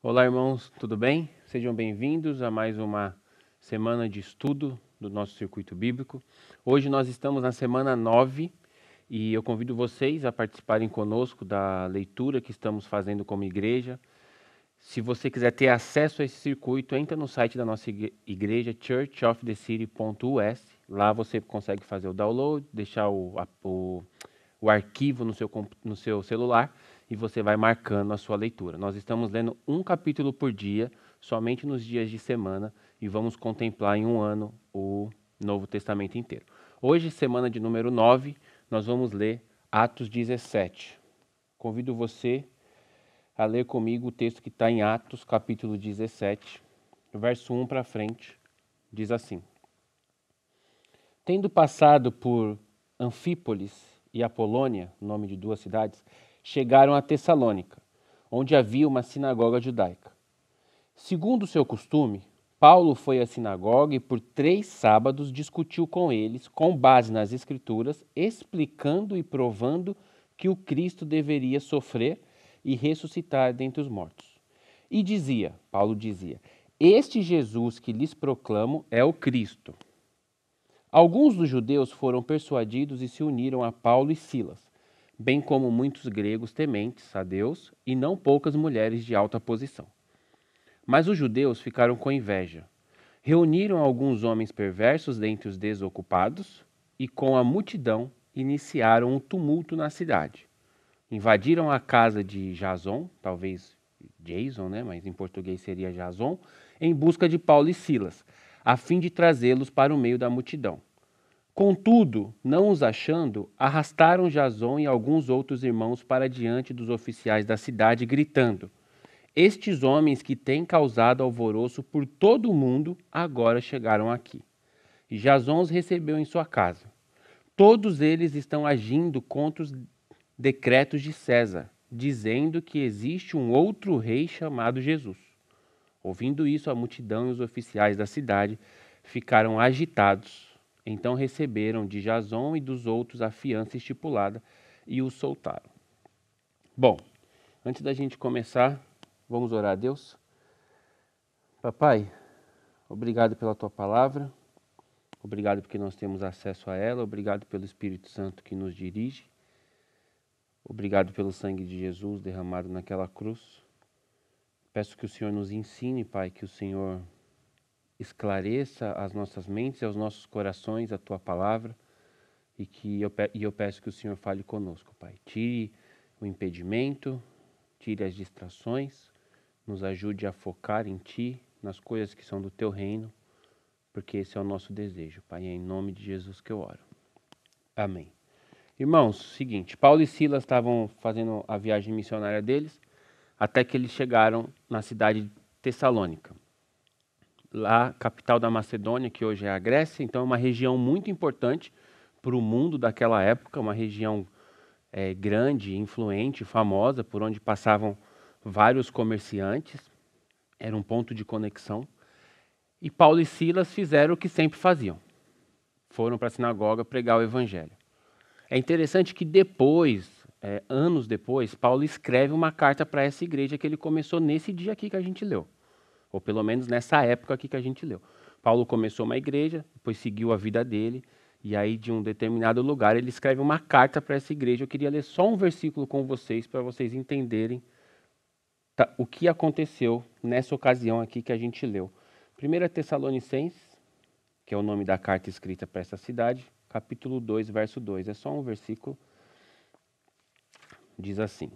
Olá, irmãos, tudo bem? Sejam bem-vindos a mais uma semana de estudo do nosso circuito bíblico. Hoje nós estamos na semana 9 e eu convido vocês a participarem conosco da leitura que estamos fazendo como igreja. Se você quiser ter acesso a esse circuito, entra no site da nossa igreja, churchofthecity.us. Lá você consegue fazer o download, deixar o arquivo no seu celular e você vai marcando a sua leitura. Nós estamos lendo um capítulo por dia, somente nos dias de semana, e vamos contemplar em um ano o Novo Testamento inteiro. Hoje, semana de número 9, nós vamos ler Atos 17. Convido você a ler comigo o texto que está em Atos, capítulo 17, verso 1 para frente, diz assim: Tendo passado por Anfípolis e Apolônia, nome de duas cidades, chegaram a Tessalônica, onde havia uma sinagoga judaica. Segundo o seu costume, Paulo foi à sinagoga e por 3 sábados discutiu com eles, com base nas Escrituras, explicando e provando que o Cristo deveria sofrer e ressuscitar dentre os mortos. E Paulo dizia, este Jesus que lhes proclamo é o Cristo. Alguns dos judeus foram persuadidos e se uniram a Paulo e Silas, bem como muitos gregos tementes a Deus e não poucas mulheres de alta posição. Mas os judeus ficaram com inveja. Reuniram alguns homens perversos dentre os desocupados e com a multidão iniciaram um tumulto na cidade. Invadiram a casa de Jason, talvez Jason, mas em português seria Jason, em busca de Paulo e Silas, a fim de trazê-los para o meio da multidão. Contudo, não os achando, arrastaram Jason e alguns outros irmãos para diante dos oficiais da cidade, gritando: Estes homens que têm causado alvoroço por todo o mundo, agora chegaram aqui. E Jason os recebeu em sua casa. Todos eles estão agindo contra os decretos de César, dizendo que existe um outro rei chamado Jesus. Ouvindo isso, a multidão e os oficiais da cidade ficaram agitados. Então receberam de Jason e dos outros a fiança estipulada e os soltaram. Bom, antes da gente começar, vamos orar a Deus? Papai, obrigado pela tua palavra, obrigado porque nós temos acesso a ela, obrigado pelo Espírito Santo que nos dirige, obrigado pelo sangue de Jesus derramado naquela cruz. Peço que o Senhor nos ensine, Pai, que o Senhor esclareça as nossas mentes e aos nossos corações a tua palavra e eu peço que o Senhor fale conosco, Pai. Tire o impedimento, tire as distrações, nos ajude a focar em Ti, nas coisas que são do Teu reino, porque esse é o nosso desejo, Pai. É em nome de Jesus que eu oro. Amém. Irmãos, seguinte, Paulo e Silas estavam fazendo a viagem missionária deles, até que eles chegaram na cidade de Tessalônica. Lá, capital da Macedônia, que hoje é a Grécia, então é uma região muito importante para o mundo daquela época, uma região grande, influente, famosa, por onde passavam vários comerciantes, era um ponto de conexão. E Paulo e Silas fizeram o que sempre faziam, foram para a sinagoga pregar o evangelho. É interessante que depois, anos depois, Paulo escreve uma carta para essa igreja que ele começou nesse dia aqui que a gente leu. Ou pelo menos nessa época aqui que a gente leu. Paulo começou uma igreja, depois seguiu a vida dele, e aí de um determinado lugar ele escreve uma carta para essa igreja. Eu queria ler só um versículo com vocês, para vocês entenderem o que aconteceu nessa ocasião aqui que a gente leu. 1 Tessalonicenses, que é o nome da carta escrita para essa cidade, capítulo 2, verso 2. É só um versículo. Diz assim: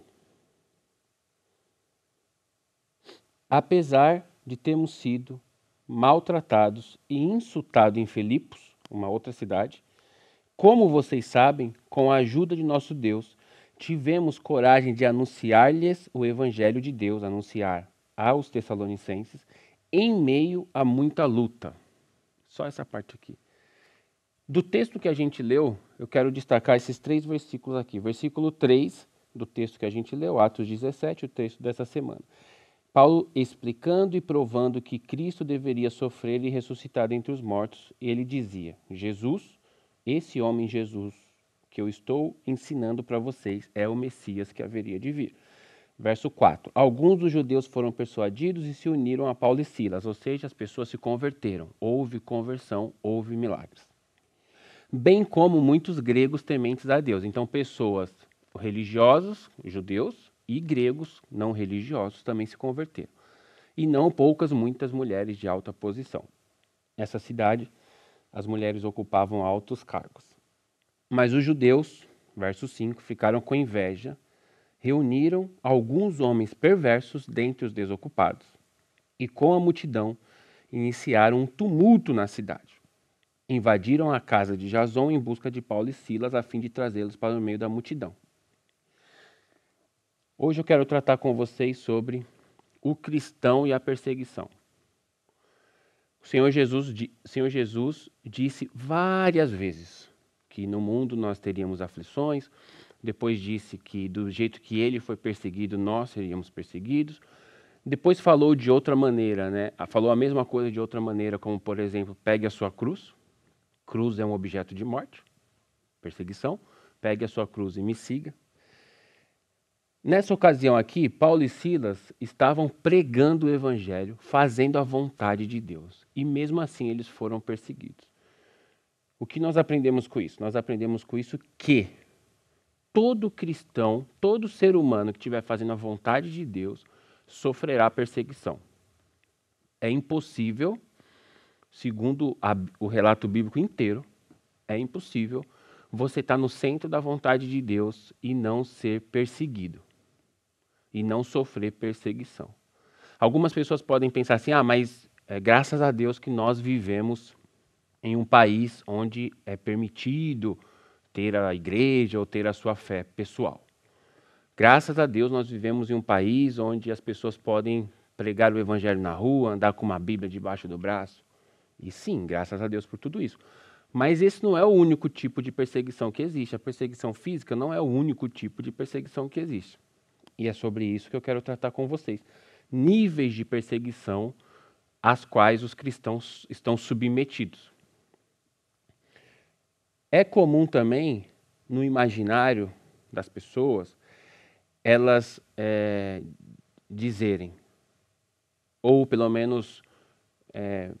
Apesar de termos sido maltratados e insultados em Filipos, uma outra cidade, como vocês sabem, com a ajuda de nosso Deus, tivemos coragem de anunciar-lhes o evangelho de Deus, anunciar aos Tessalonicenses, em meio a muita luta. Só essa parte aqui. Do texto que a gente leu, eu quero destacar esses 3 versículos aqui. Versículo 3 do texto que a gente leu, Atos 17, o texto dessa semana. Paulo explicando e provando que Cristo deveria sofrer e ressuscitar dentre os mortos, ele dizia: Jesus, esse homem Jesus que eu estou ensinando para vocês, é o Messias que haveria de vir. Verso 4. Alguns dos judeus foram persuadidos e se uniram a Paulo e Silas, ou seja, as pessoas se converteram. Houve conversão, houve milagres. Bem como muitos gregos tementes a Deus. Então, pessoas religiosos, judeus, e gregos não religiosos também se converteram. E não poucas, muitas mulheres de alta posição. Nessa cidade, as mulheres ocupavam altos cargos. Mas os judeus, verso 5, ficaram com inveja, reuniram alguns homens perversos dentre os desocupados e com a multidão iniciaram um tumulto na cidade. Invadiram a casa de Jason em busca de Paulo e Silas a fim de trazê-los para o meio da multidão. Hoje eu quero tratar com vocês sobre o cristão e a perseguição. O Senhor Jesus disse várias vezes que no mundo nós teríamos aflições, depois disse que do jeito que ele foi perseguido, nós seríamos perseguidos. Depois falou de outra maneira, né? Falou a mesma coisa de outra maneira, como por exemplo, pegue a sua cruz. Cruz é um objeto de morte, perseguição. Pegue a sua cruz e me siga. Nessa ocasião aqui, Paulo e Silas estavam pregando o evangelho, fazendo a vontade de Deus. E mesmo assim eles foram perseguidos. O que nós aprendemos com isso? Nós aprendemos com isso que todo cristão, todo ser humano que estiver fazendo a vontade de Deus, sofrerá perseguição. É impossível, segundo o relato bíblico inteiro, é impossível você estar no centro da vontade de Deus e não ser perseguido. E não sofrer perseguição. Algumas pessoas podem pensar assim, mas graças a Deus que nós vivemos em um país onde é permitido ter a igreja ou ter a sua fé pessoal. Graças a Deus nós vivemos em um país onde as pessoas podem pregar o evangelho na rua, andar com uma Bíblia debaixo do braço. E sim, graças a Deus por tudo isso. Mas esse não é o único tipo de perseguição que existe. A perseguição física não é o único tipo de perseguição que existe. E é sobre isso que eu quero tratar com vocês. Níveis de perseguição às quais os cristãos estão submetidos. É comum também, no imaginário das pessoas, elas dizerem, ou pelo menos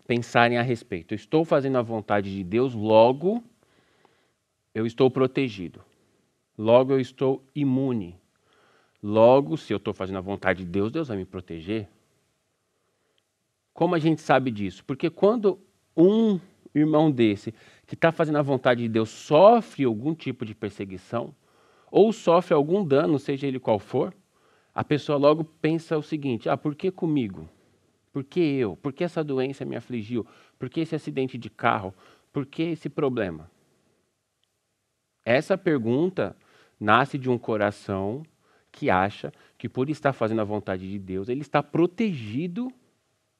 pensarem a respeito. Eu estou fazendo a vontade de Deus, logo eu estou protegido. Logo eu estou imune. Logo, se eu estou fazendo a vontade de Deus, Deus vai me proteger. Como a gente sabe disso? Porque quando um irmão desse, que está fazendo a vontade de Deus, sofre algum tipo de perseguição, ou sofre algum dano, seja ele qual for, a pessoa logo pensa o seguinte, por que comigo? Por que eu? Por que essa doença me afligiu? Por que esse acidente de carro? Por que esse problema? Essa pergunta nasce de um coração que acha que por estar fazendo a vontade de Deus, ele está protegido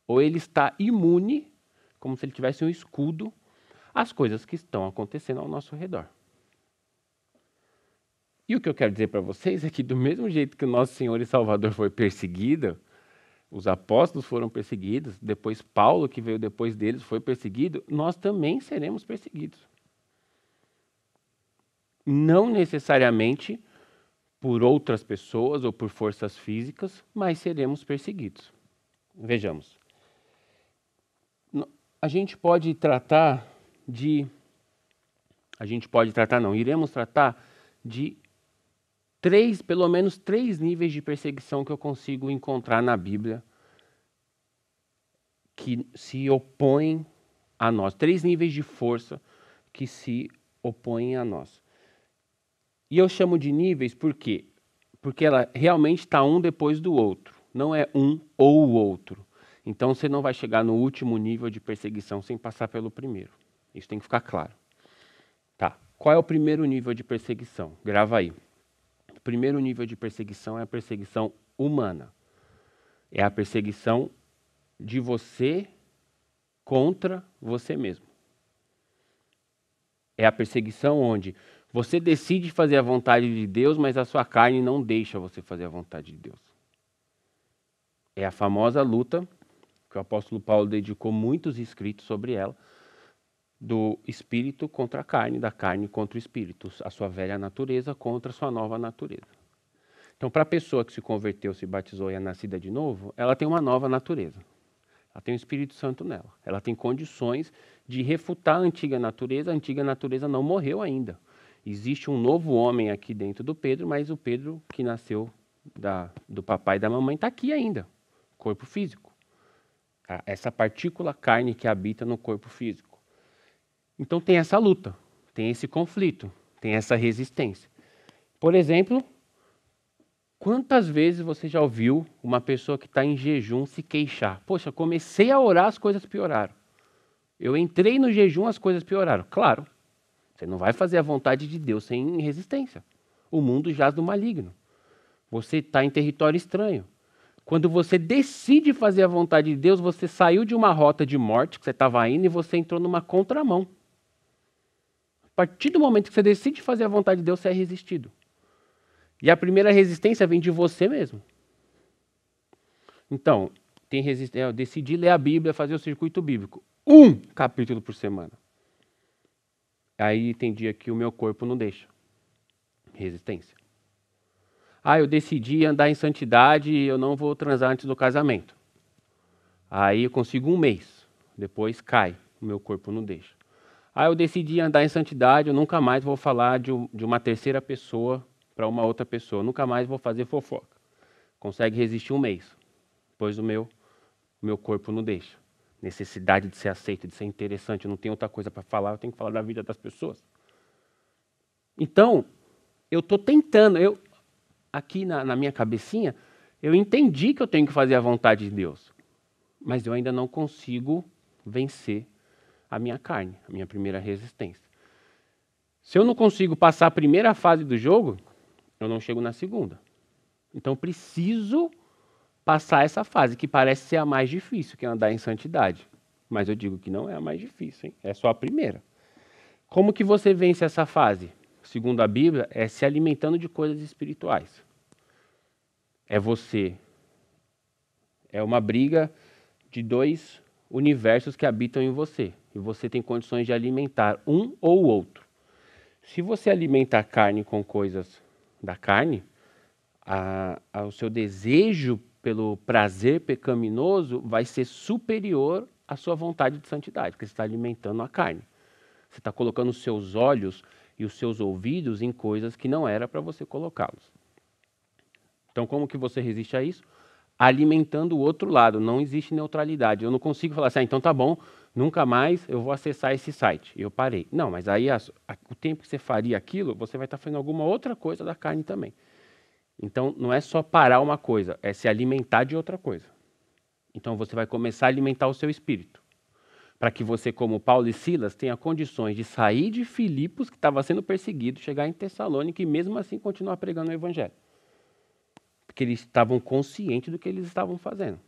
ou ele está imune, como se ele tivesse um escudo, às coisas que estão acontecendo ao nosso redor. E o que eu quero dizer para vocês é que do mesmo jeito que o nosso Senhor e Salvador foi perseguido, os apóstolos foram perseguidos, depois Paulo, que veio depois deles, foi perseguido, nós também seremos perseguidos. Não necessariamente por outras pessoas ou por forças físicas, mas seremos perseguidos. Vejamos. Iremos tratar de pelo menos três níveis de perseguição que eu consigo encontrar na Bíblia que se opõem a nós. 3 níveis de força que se opõem a nós. E eu chamo de níveis por quê? Porque ela realmente está um depois do outro. Não é um ou o outro. Então você não vai chegar no último nível de perseguição sem passar pelo primeiro. Isso tem que ficar claro. Tá. Qual é o primeiro nível de perseguição? Grava aí. O primeiro nível de perseguição é a perseguição humana. É a perseguição de você contra você mesmo. É a perseguição onde você decide fazer a vontade de Deus, mas a sua carne não deixa você fazer a vontade de Deus. É a famosa luta, que o apóstolo Paulo dedicou muitos escritos sobre ela, do espírito contra a carne, da carne contra o espírito, a sua velha natureza contra a sua nova natureza. Então, para a pessoa que se converteu, se batizou e é nascida de novo, ela tem uma nova natureza. Ela tem o Espírito Santo nela. Ela tem condições de refutar a antiga natureza. A antiga natureza não morreu ainda. Existe um novo homem aqui dentro do Pedro, mas o Pedro que nasceu do papai e da mamãe está aqui ainda, corpo físico. Essa partícula carne que habita no corpo físico. Então tem essa luta, tem esse conflito, tem essa resistência. Por exemplo, quantas vezes você já ouviu uma pessoa que está em jejum se queixar? Poxa, comecei a orar, as coisas pioraram. Eu entrei no jejum, as coisas pioraram. Claro, você não vai fazer a vontade de Deus sem resistência. O mundo jaz do maligno. Você está em território estranho. Quando você decide fazer a vontade de Deus, você saiu de uma rota de morte que você estava indo e você entrou numa contramão. A partir do momento que você decide fazer a vontade de Deus, você é resistido. E a primeira resistência vem de você mesmo. Então, eu decidi ler a Bíblia, fazer o circuito bíblico. 1 capítulo por semana. Aí tem dia que o meu corpo não deixa. Resistência. Eu decidi andar em santidade e eu não vou transar antes do casamento. Aí eu consigo 1 mês. Depois cai. O meu corpo não deixa. Eu decidi andar em santidade, eu nunca mais vou falar de uma terceira pessoa para uma outra pessoa. Nunca mais vou fazer fofoca. Consegue resistir 1 mês. Depois o meu corpo não deixa. Necessidade de ser aceito, de ser interessante. Eu não tenho outra coisa para falar, eu tenho que falar da vida das pessoas. Então, eu estou tentando. Aqui na minha cabecinha, eu entendi que eu tenho que fazer a vontade de Deus. Mas eu ainda não consigo vencer a minha carne, a minha primeira resistência. Se eu não consigo passar a primeira fase do jogo, eu não chego na segunda. Então, preciso passar essa fase, que parece ser a mais difícil, que é andar em santidade. Mas eu digo que não é a mais difícil, hein? É só a primeira. Como que você vence essa fase? Segundo a Bíblia, é se alimentando de coisas espirituais. É uma briga de 2 universos que habitam em você. E você tem condições de alimentar um ou o outro. Se você alimenta a carne com coisas da carne, o seu desejo pelo prazer pecaminoso vai ser superior à sua vontade de santidade, porque você está alimentando a carne. Você está colocando os seus olhos e os seus ouvidos em coisas que não era para você colocá-los. Então, como que você resiste a isso? Alimentando o outro lado, não existe neutralidade. Eu não consigo falar assim, então tá bom, nunca mais eu vou acessar esse site. E eu parei. Não, mas aí o tempo que você faria aquilo, você vai estar fazendo alguma outra coisa da carne também. Então, não é só parar uma coisa, é se alimentar de outra coisa. Então, você vai começar a alimentar o seu espírito. Para que você, como Paulo e Silas, tenha condições de sair de Filipos, que estava sendo perseguido, chegar em Tessalônica e mesmo assim continuar pregando o evangelho. Porque eles estavam conscientes do que eles estavam fazendo.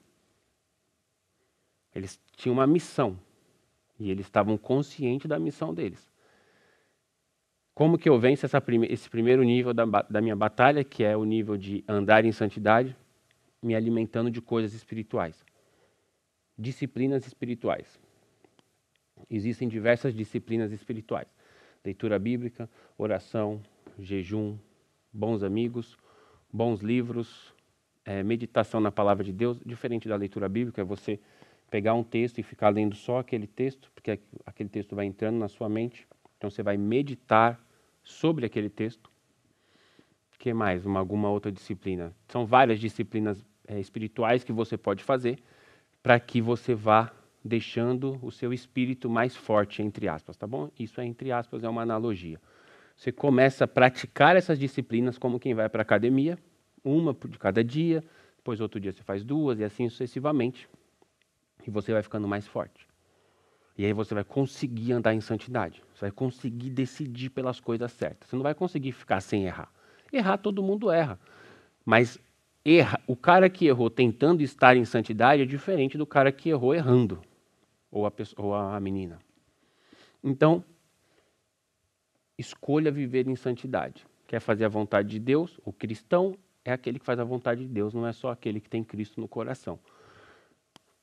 Eles tinham uma missão. E eles estavam conscientes da missão deles. Como que eu venço esse primeiro nível da minha batalha, que é o nível de andar em santidade, me alimentando de coisas espirituais? Disciplinas espirituais. Existem diversas disciplinas espirituais. Leitura bíblica, oração, jejum, bons amigos, bons livros, meditação na palavra de Deus. Diferente da leitura bíblica, é você pegar um texto e ficar lendo só aquele texto, porque aquele texto vai entrando na sua mente. Então você vai meditar sobre aquele texto. O que mais? Alguma outra disciplina? São várias disciplinas espirituais que você pode fazer para que você vá deixando o seu espírito mais forte, entre aspas, tá bom? Isso entre aspas, é uma analogia. Você começa a praticar essas disciplinas como quem vai para a academia, uma de cada dia, depois outro dia você faz 2 e assim sucessivamente. E você vai ficando mais forte. E aí você vai conseguir andar em santidade. Você vai conseguir decidir pelas coisas certas. Você não vai conseguir ficar sem errar. Errar todo mundo erra. Mas o cara que errou tentando estar em santidade é diferente do cara que errou errando. Ou a menina. Então, escolha viver em santidade. Quer fazer a vontade de Deus? O cristão é aquele que faz a vontade de Deus, não é só aquele que tem Cristo no coração.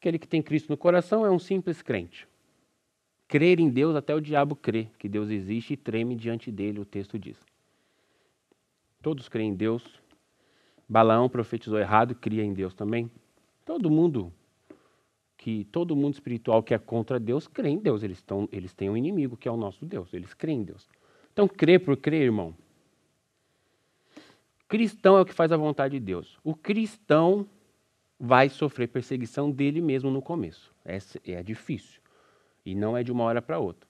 Aquele que tem Cristo no coração é um simples crente. Crer em Deus, até o diabo crê que Deus existe e treme diante dele, o texto diz. Todos creem em Deus, Balaão profetizou errado, cria em Deus também. Todo mundo espiritual que é contra Deus, crê em Deus. Eles têm um inimigo que é o nosso Deus. Eles creem em Deus. Então, crer por crer, irmão. Cristão é o que faz a vontade de Deus. O cristão vai sofrer perseguição dele mesmo no começo. É difícil. E não é de uma hora para outra.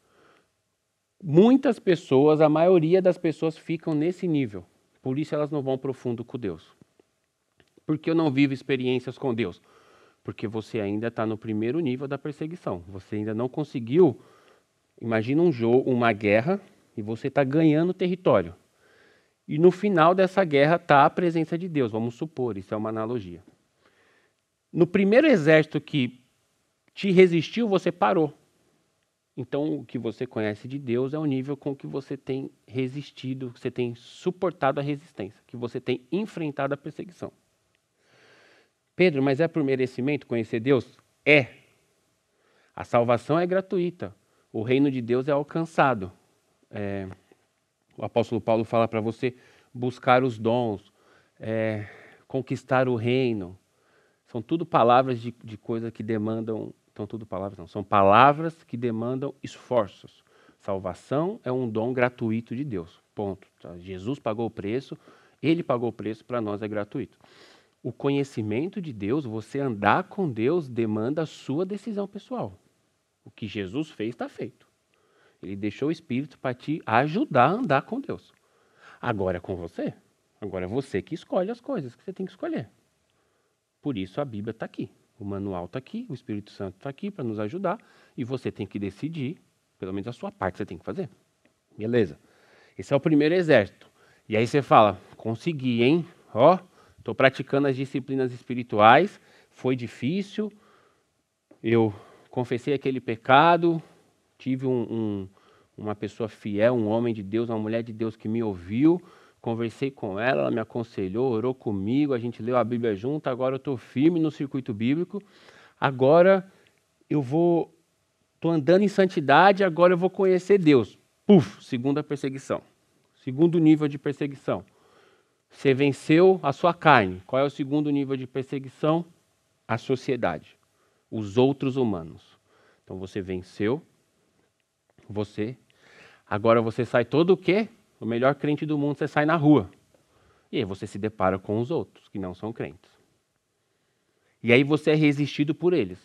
Muitas pessoas, a maioria das pessoas ficam nesse nível. Por isso elas não vão profundo com Deus. Por que eu não vivo experiências com Deus? Porque você ainda está no primeiro nível da perseguição. Você ainda não conseguiu. Imagina um jogo, uma guerra, e você está ganhando território. E no final dessa guerra está a presença de Deus. Vamos supor, isso é uma analogia. No primeiro exército que te resistiu, você parou. Então, o que você conhece de Deus é o nível com que você tem resistido, que você tem suportado a resistência, que você tem enfrentado a perseguição. Pedro, mas é por merecimento conhecer Deus? É. A salvação é gratuita. O reino de Deus é alcançado. O apóstolo Paulo fala para você buscar os dons, conquistar o reino. São tudo palavras de coisa que demandam... São palavras que demandam esforços. Salvação é um dom gratuito de Deus. Ponto. Jesus pagou o preço, ele pagou o preço, para nós é gratuito. O conhecimento de Deus, você andar com Deus, demanda a sua decisão pessoal. O que Jesus fez está feito. Ele deixou o Espírito para te ajudar a andar com Deus. Agora é com você. Agora é você que escolhe as coisas que você tem que escolher. Por isso a Bíblia está aqui. O manual está aqui, o Espírito Santo está aqui para nos ajudar. E você tem que decidir, pelo menos a sua parte você tem que fazer. Beleza. Esse é o primeiro exército. E aí você fala, consegui, hein? Ó, estou praticando as disciplinas espirituais, foi difícil, eu confessei aquele pecado, tive uma pessoa fiel, um homem de Deus, uma mulher de Deus que me ouviu, conversei com ela me aconselhou, orou comigo, a gente leu a Bíblia junto, agora eu estou firme no circuito bíblico, agora estou andando em santidade, agora eu vou conhecer Deus. Puf, segunda perseguição. Segundo nível de perseguição. Você venceu a sua carne. Qual é o segundo nível de perseguição? A sociedade. Os outros humanos. Então você venceu. Agora você sai todo o quê? O melhor crente do mundo, você sai na rua. E aí você se depara com os outros, que não são crentes. E aí você é resistido por eles.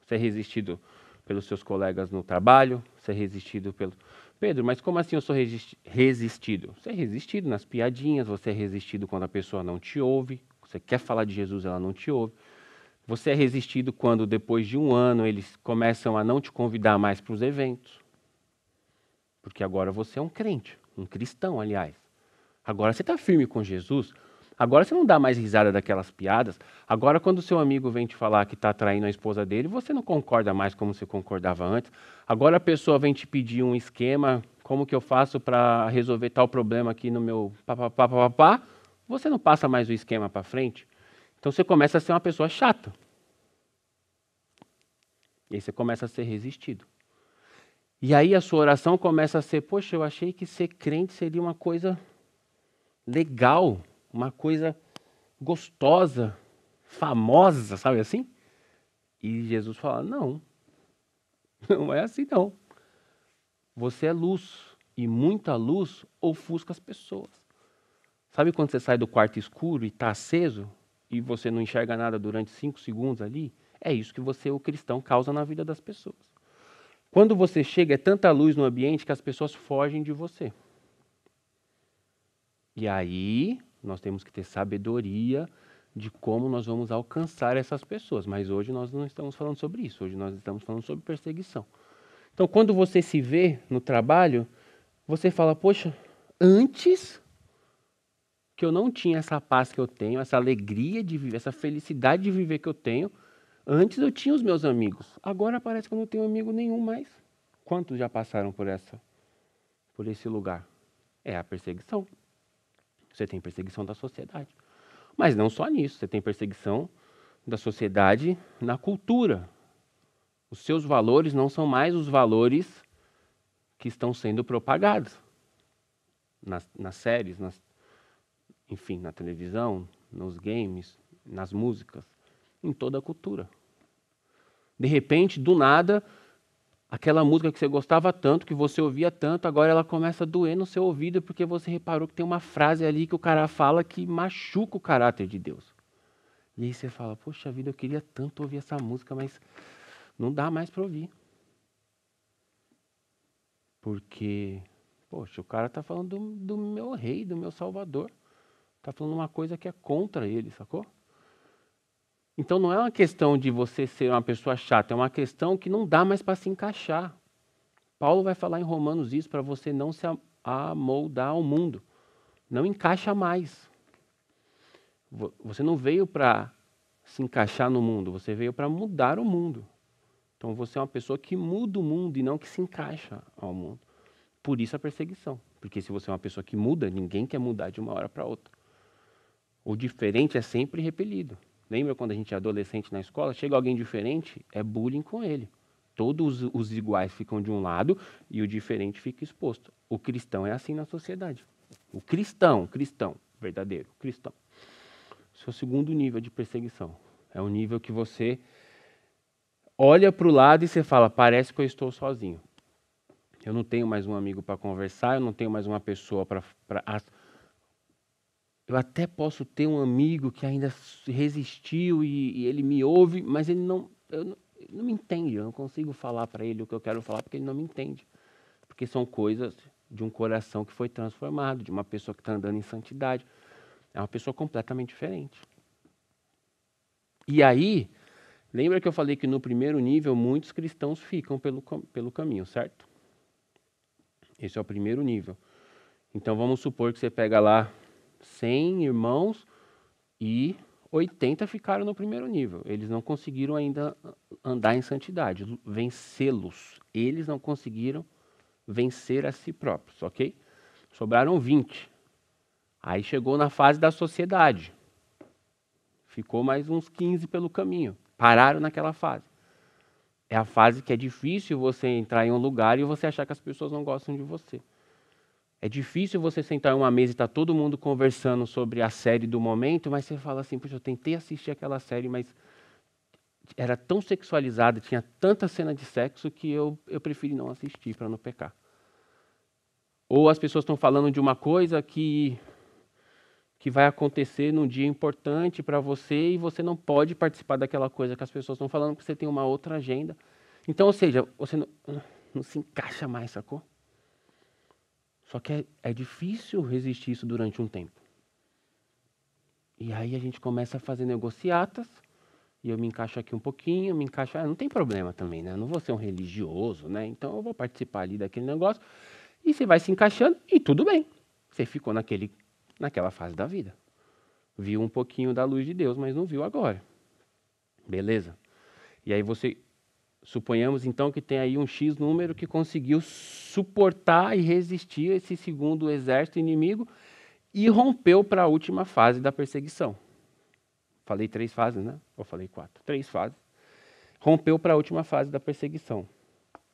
Você é resistido pelos seus colegas no trabalho, você é resistido pelo... Pedro, mas como assim eu sou resistido? Você é resistido nas piadinhas, você é resistido quando a pessoa não te ouve, você quer falar de Jesus, ela não te ouve. Você é resistido quando, depois de um ano, eles começam a não te convidar mais para os eventos. Porque agora você é um crente, um cristão, aliás. Agora você está firme com Jesus. Agora você não dá mais risada daquelas piadas. Agora, quando o seu amigo vem te falar que está traindo a esposa dele, você não concorda mais como você concordava antes. Agora a pessoa vem te pedir um esquema, como que eu faço para resolver tal problema aqui no meu papapá. Você não passa mais o esquema para frente. Então você começa a ser uma pessoa chata. E aí você começa a ser resistido. E aí a sua oração começa a ser, poxa, eu achei que ser crente seria uma coisa legal, uma coisa gostosa, famosa, sabe assim? E Jesus fala, não é assim não. Você é luz, e muita luz ofusca as pessoas. Sabe quando você sai do quarto escuro e está aceso, e você não enxerga nada durante 5 segundos ali? É isso que você, o cristão, causa na vida das pessoas. Quando você chega, é tanta luz no ambiente que as pessoas fogem de você. E aí, nós temos que ter sabedoria de como nós vamos alcançar essas pessoas. Mas hoje nós não estamos falando sobre isso. Hoje nós estamos falando sobre perseguição. Então, quando você se vê no trabalho, você fala, poxa, antes que eu não tinha essa paz que eu tenho, essa alegria de viver, essa felicidade de viver que eu tenho, antes eu tinha os meus amigos. Agora parece que eu não tenho amigo nenhum mais. Quantos já passaram por esse lugar? É a perseguição. Você tem perseguição da sociedade. Mas não só nisso, você tem perseguição da sociedade na cultura. Os seus valores não são mais os valores que estão sendo propagados nas séries, enfim, na televisão, nos games, nas músicas, em toda a cultura. De repente, do nada, aquela música que você gostava tanto, que você ouvia tanto, agora ela começa a doer no seu ouvido porque você reparou que tem uma frase ali que o cara fala que machuca o caráter de Deus. E aí você fala, poxa vida, eu queria tanto ouvir essa música, mas não dá mais para ouvir. Porque, poxa, o cara está falando do meu rei, do meu salvador. Está falando uma coisa que é contra ele, sacou? Então não é uma questão de você ser uma pessoa chata, é uma questão que não dá mais para se encaixar. Paulo vai falar em Romanos isso para você não se amoldar ao mundo. Não encaixa mais. Você não veio para se encaixar no mundo, você veio para mudar o mundo. Então você é uma pessoa que muda o mundo e não que se encaixa ao mundo. Por isso a perseguição. Porque se você é uma pessoa que muda, ninguém quer mudar de uma hora para outra. O diferente é sempre repelido. Lembra quando a gente é adolescente na escola? Chega alguém diferente, é bullying com ele. Todos os iguais ficam de um lado e o diferente fica exposto. O cristão é assim na sociedade. O cristão verdadeiro, cristão. Esse é o segundo nível de perseguição. É o nível que você olha para o lado e você fala, parece que eu estou sozinho. Eu não tenho mais um amigo para conversar, eu não tenho mais uma pessoa para... Eu até posso ter um amigo que ainda resistiu e ele me ouve, mas ele não me entende. Eu não consigo falar para ele o que eu quero falar porque ele não me entende. Porque são coisas de um coração que foi transformado, de uma pessoa que está andando em santidade. É uma pessoa completamente diferente. E aí, lembra que eu falei que no primeiro nível muitos cristãos ficam pelo caminho, certo? Esse é o primeiro nível. Então vamos supor que você pega lá 100 irmãos e 80 ficaram no primeiro nível. Eles não conseguiram ainda andar em santidade, vencê-los. Eles não conseguiram vencer a si próprios, ok? Sobraram 20. Aí chegou na fase da sociedade. Ficou mais uns 15 pelo caminho. Pararam naquela fase. É a fase que é difícil você entrar em um lugar e você achar que as pessoas não gostam de você. É difícil você sentar em uma mesa e estar todo mundo conversando sobre a série do momento, mas você fala assim, poxa, eu tentei assistir aquela série, mas era tão sexualizada, tinha tanta cena de sexo que eu preferi não assistir para não pecar. Ou as pessoas estão falando de uma coisa que vai acontecer num dia importante para você e você não pode participar daquela coisa que as pessoas estão falando porque você tem uma outra agenda. Então, ou seja, você não se encaixa mais, sacou? Só que é difícil resistir isso durante um tempo. E aí a gente começa a fazer negociatas, e eu me encaixo aqui um pouquinho, me encaixo... não tem problema também, né? Eu não vou ser um religioso, né? Então eu vou participar ali daquele negócio, e você vai se encaixando, e tudo bem. Você ficou naquela fase da vida. Viu um pouquinho da luz de Deus, mas não viu agora. Beleza? E aí você... Suponhamos então que tem aí um X número que conseguiu suportar e resistir esse segundo exército inimigo e rompeu para a última fase da perseguição. Falei 3 fases, né? Ou falei 4? 3 fases. Rompeu para a última fase da perseguição.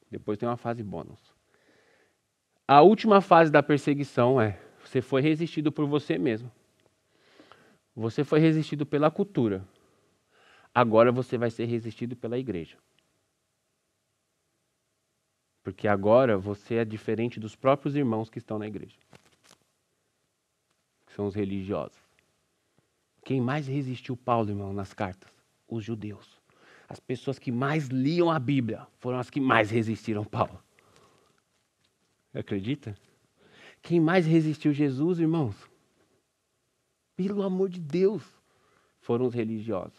Depois tem uma fase bônus. A última fase da perseguição é: você foi resistido por você mesmo. Você foi resistido pela cultura. Agora você vai ser resistido pela igreja. Porque agora você é diferente dos próprios irmãos que estão na igreja. Que são os religiosos. Quem mais resistiu Paulo, irmão, nas cartas? Os judeus. As pessoas que mais liam a Bíblia foram as que mais resistiram Paulo. Acredita? Quem mais resistiu Jesus, irmãos? Pelo amor de Deus, foram os religiosos.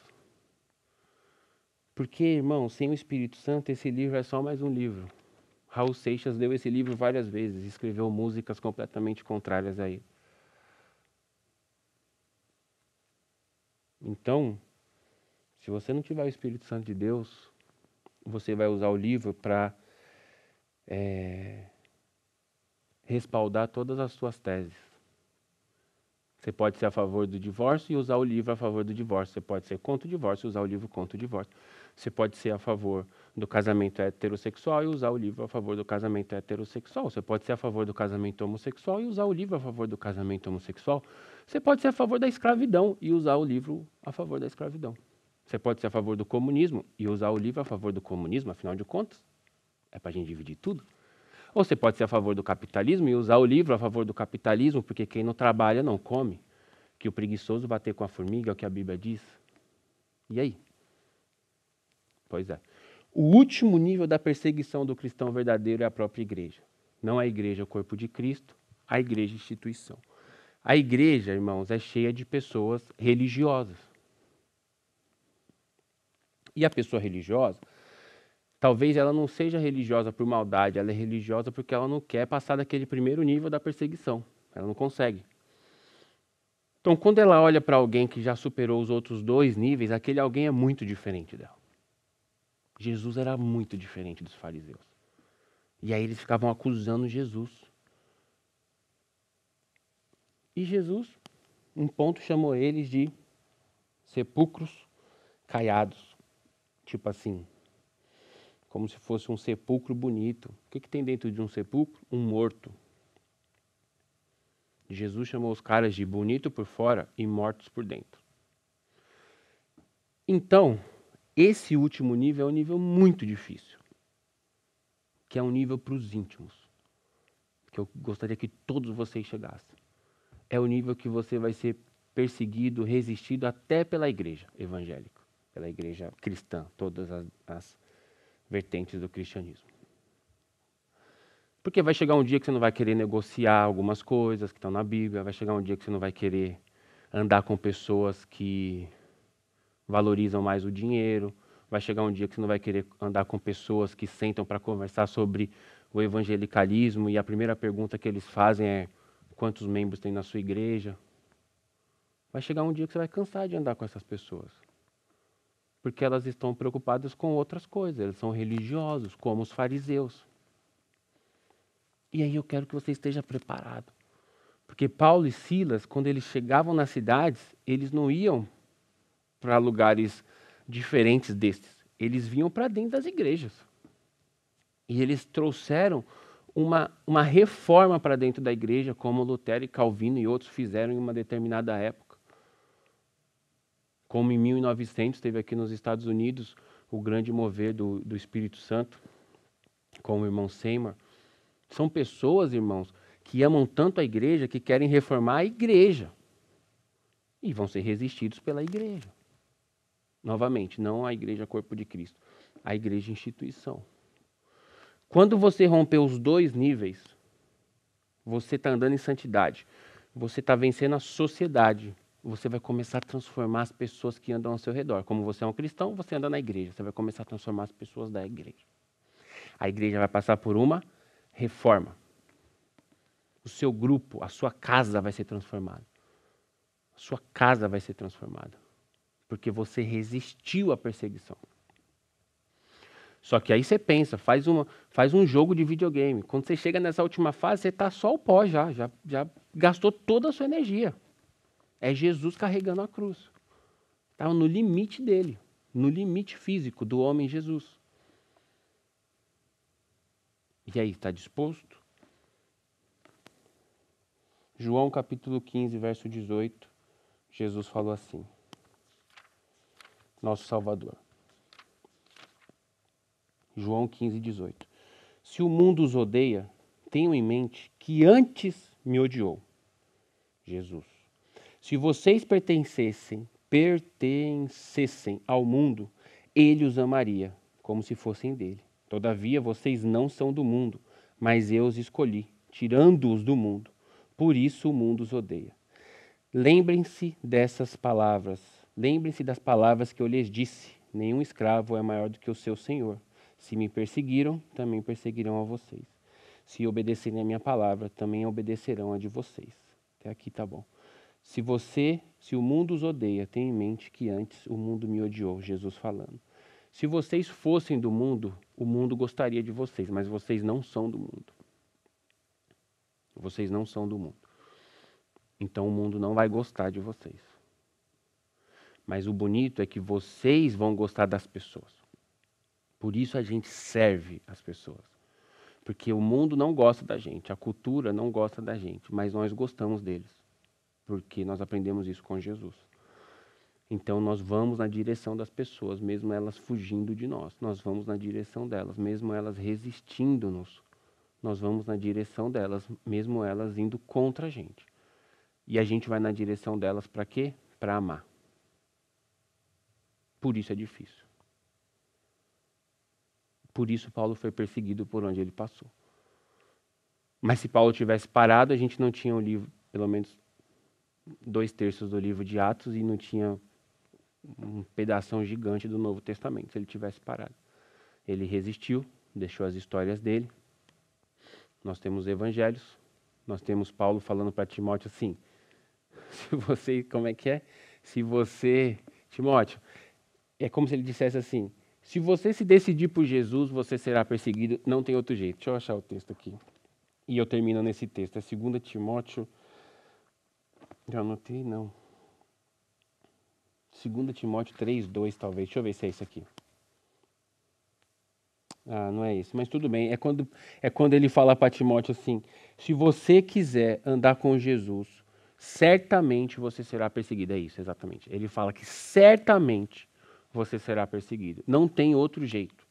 Porque, irmão, sem o Espírito Santo, esse livro é só mais um livro. Raul Seixas leu esse livro várias vezes, escreveu músicas completamente contrárias a ele. Então, se você não tiver o Espírito Santo de Deus, você vai usar o livro para respaldar todas as suas teses. Você pode ser a favor do divórcio e usar o livro a favor do divórcio. Você pode ser contra o divórcio e usar o livro contra o divórcio. Você pode ser a favor do casamento heterossexual e usar o livro a favor do casamento heterossexual. Você pode ser a favor do casamento homossexual e usar o livro a favor do casamento homossexual. Você pode ser a favor da escravidão e usar o livro a favor da escravidão. Você pode ser a favor do comunismo e usar o livro a favor do comunismo, afinal de contas, é para a gente dividir tudo. Ou você pode ser a favor do capitalismo e usar o livro a favor do capitalismo, porque quem não trabalha não come. Que o preguiçoso bater com a formiga é o que a Bíblia diz. E aí? Pois é. O último nível da perseguição do cristão verdadeiro é a própria igreja. Não a igreja, o corpo de Cristo, a igreja, instituição. A igreja, irmãos, é cheia de pessoas religiosas. E a pessoa religiosa, talvez ela não seja religiosa por maldade, ela é religiosa porque ela não quer passar daquele primeiro nível da perseguição. Ela não consegue. Então, quando ela olha para alguém que já superou os outros 2 níveis, aquele alguém é muito diferente dela. Jesus era muito diferente dos fariseus. E aí eles ficavam acusando Jesus. E Jesus, um ponto, chamou eles de sepulcros caiados. Tipo assim, como se fosse um sepulcro bonito. O que tem dentro de um sepulcro? Um morto. Jesus chamou os caras de bonito por fora e mortos por dentro. Então, esse último nível é um nível muito difícil, que é um nível para os íntimos, que eu gostaria que todos vocês chegassem. É o nível que você vai ser perseguido, resistido até pela igreja evangélica, pela igreja cristã, todas as vertentes do cristianismo. Porque vai chegar um dia que você não vai querer negociar algumas coisas que estão na Bíblia, vai chegar um dia que você não vai querer andar com pessoas que valorizam mais o dinheiro, vai chegar um dia que você não vai querer andar com pessoas que sentam para conversar sobre o evangelicalismo e a primeira pergunta que eles fazem é: quantos membros tem na sua igreja? Vai chegar um dia que você vai cansar de andar com essas pessoas, porque elas estão preocupadas com outras coisas, eles são religiosos, como os fariseus. E aí eu quero que você esteja preparado. Porque Paulo e Silas, quando eles chegavam nas cidades, eles não iam para lugares diferentes destes. Eles vinham para dentro das igrejas. E eles trouxeram uma reforma para dentro da igreja, como Lutero e Calvino e outros fizeram em uma determinada época. Como em 1900 teve aqui nos Estados Unidos o grande mover do Espírito Santo, com o irmão Seymour. São pessoas, irmãos, que amam tanto a igreja que querem reformar a igreja. E vão ser resistidos pela igreja. Novamente, não a igreja corpo de Cristo, a igreja instituição. Quando você romper os 2 níveis, você está andando em santidade. Você está vencendo a sociedade. Você vai começar a transformar as pessoas que andam ao seu redor. Como você é um cristão, você anda na igreja. Você vai começar a transformar as pessoas da igreja. A igreja vai passar por uma reforma. O seu grupo, a sua casa vai ser transformada. A sua casa vai ser transformada. Porque você resistiu à perseguição. Só que aí você pensa, faz um jogo de videogame. Quando você chega nessa última fase, você está só o pó já gastou toda a sua energia. É Jesus carregando a cruz. Estava no limite dele, no limite físico do homem Jesus. E aí, está disposto? João capítulo 15, verso 18, Jesus falou assim: nosso Salvador. João 15, 18. Se o mundo os odeia, tenham em mente que antes me odiou. Jesus. Se vocês pertencessem ao mundo, ele os amaria, como se fossem dele. Todavia, vocês não são do mundo, mas eu os escolhi, tirando-os do mundo. Por isso o mundo os odeia. Lembrem-se dessas palavras. Lembrem-se das palavras que eu lhes disse. Nenhum escravo é maior do que o seu senhor. Se me perseguiram, também perseguirão a vocês. Se obedecerem a minha palavra, também obedecerão a de vocês. Até aqui tá bom. Se o mundo os odeia, tenha em mente que antes o mundo me odiou, Jesus falando. Se vocês fossem do mundo, o mundo gostaria de vocês, mas vocês não são do mundo. Vocês não são do mundo. Então o mundo não vai gostar de vocês. Mas o bonito é que vocês vão gostar das pessoas. Por isso a gente serve as pessoas. Porque o mundo não gosta da gente, a cultura não gosta da gente, mas nós gostamos deles. Porque nós aprendemos isso com Jesus. Então nós vamos na direção das pessoas, mesmo elas fugindo de nós. Nós vamos na direção delas, mesmo elas resistindo-nos. Nós vamos na direção delas, mesmo elas indo contra a gente. E a gente vai na direção delas para quê? Para amar. Por isso é difícil. Por isso Paulo foi perseguido por onde ele passou. Mas se Paulo tivesse parado, a gente não tinha o livro, pelo menos 2/3 do livro de Atos, e não tinha um pedação gigante do Novo Testamento, se ele tivesse parado. Ele resistiu, deixou as histórias dele. Nós temos evangelhos, nós temos Paulo falando para Timóteo assim, se você, como é que é? Se você, Timóteo, é como se ele dissesse assim, se você se decidir por Jesus, você será perseguido, não tem outro jeito. Deixa eu achar o texto aqui. E eu termino nesse texto, é 2 Timóteo, já anotei, não. 2 Timóteo 3:2, talvez. Deixa eu ver se é isso aqui. Ah, não é isso, mas tudo bem. É quando ele fala para Timóteo assim, se você quiser andar com Jesus, certamente você será perseguido. É isso, exatamente. Ele fala que certamente você será perseguido. Não tem outro jeito.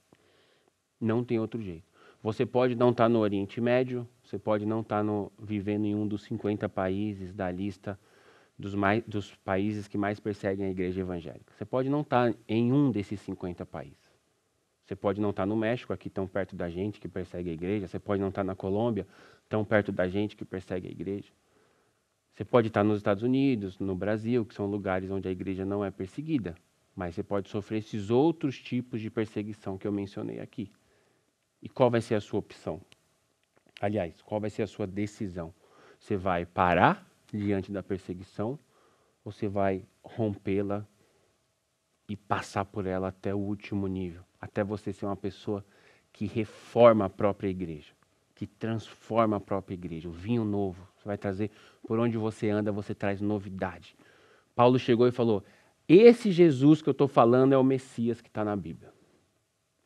Não tem outro jeito. Você pode não estar no Oriente Médio, você pode não estar vivendo em um dos 50 países da lista dos países que mais perseguem a igreja evangélica. Você pode não estar em um desses 50 países. Você pode não estar no México, aqui tão perto da gente, que persegue a igreja. Você pode não estar na Colômbia, tão perto da gente, que persegue a igreja. Você pode estar nos Estados Unidos, no Brasil, que são lugares onde a igreja não é perseguida. Mas você pode sofrer esses outros tipos de perseguição que eu mencionei aqui. E qual vai ser a sua opção? Aliás, qual vai ser a sua decisão? Você vai parar diante da perseguição ou você vai rompê-la e passar por ela até o último nível? Até você ser uma pessoa que reforma a própria igreja, que transforma a própria igreja. O vinho novo, você vai trazer, por onde você anda, você traz novidade. Paulo chegou e falou, esse Jesus que eu estou falando é o Messias que está na Bíblia.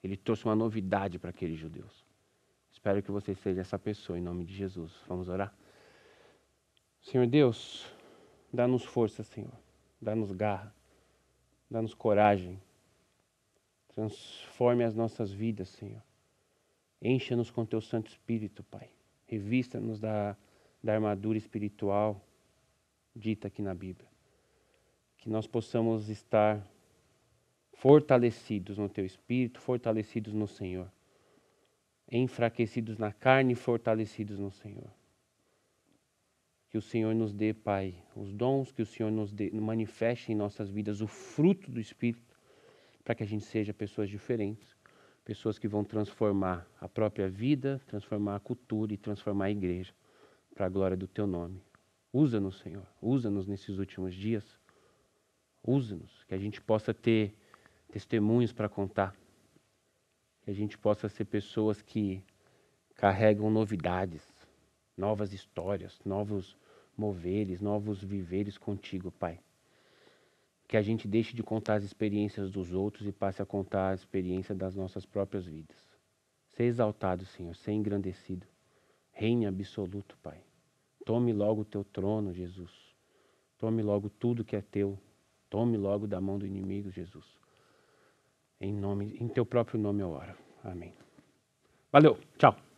Ele trouxe uma novidade para aqueles judeus. Espero que você seja essa pessoa, em nome de Jesus. Vamos orar? Senhor Deus, dá-nos força, Senhor. Dá-nos garra. Dá-nos coragem. Transforme as nossas vidas, Senhor. Encha-nos com Teu Santo Espírito, Pai. Revista-nos da armadura espiritual dita aqui na Bíblia. Que nós possamos estar fortalecidos no Teu Espírito, fortalecidos no Senhor. Enfraquecidos na carne e fortalecidos no Senhor. Que o Senhor nos dê, Pai, os dons, que o Senhor nos dê, manifeste em nossas vidas o fruto do Espírito, para que a gente seja pessoas diferentes, pessoas que vão transformar a própria vida, transformar a cultura e transformar a igreja, para a glória do Teu nome. Usa-nos, Senhor, usa-nos nesses últimos dias, usa-nos, que a gente possa ter testemunhos para contar, que a gente possa ser pessoas que carregam novidades, novas histórias, novos moveres, novos viveres contigo, Pai. Que a gente deixe de contar as experiências dos outros e passe a contar a experiência das nossas próprias vidas. Ser exaltado, Senhor, ser engrandecido. Reine absoluto, Pai. Tome logo o Teu trono, Jesus. Tome logo tudo que é Teu. Tome logo da mão do inimigo, Jesus. Em Teu próprio nome eu oro. Amém. Valeu, tchau.